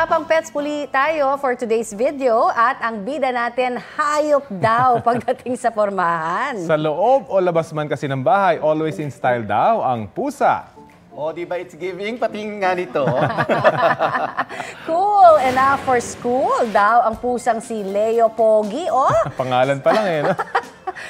Usapang pets muli tayo for today's video at ang bida natin hayop daw pagdating sa pormahan. Sa loob o labas man kasi ng bahay, always in style daw ang pusa. O, di ba it's giving? Patingin nga nito. Cool enough for school daw ang pusang si Leo Pogi. Oh! Pangalan pa lang eh, no?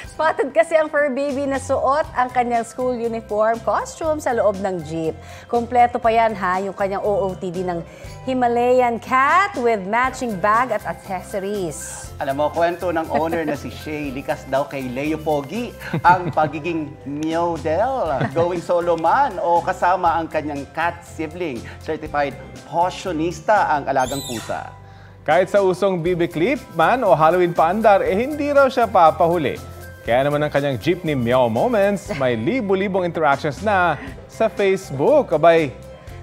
Spotted kasi ang fur baby na suot ang kanyang school uniform costume sa loob ng jeep. Kompleto pa yan ha, yung kanyang OOTD ng Himalayan cat with matching bag at accessories. Alam mo, kwento ng owner na si Shay, likas daw kay Leo Pogi ang pagiging meowdel, going solo man o kasama ang kanyang cat sibling. Certified potionista ang alagang pusa. Kahit sa usong BB clip man o Halloween paandar, hindi raw siya papahuli. Kaya naman ang kanyang jeepney Meow Moments, may libo-libong interactions na sa Facebook. Abay,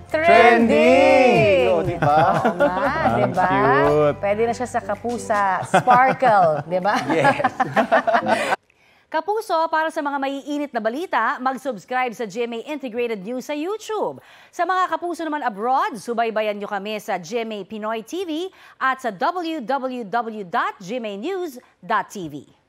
Trending! O, di ba? Oo nga, di ba? Cute. Pwede na siya sa kapusa. Sparkle, di ba? Yes. Kapuso, para sa mga maiinit na balita, mag-subscribe sa GMA Integrated News sa YouTube. Sa mga kapuso naman abroad, subaybayan nyo kami sa GMA Pinoy TV at sa www.gmanews.tv.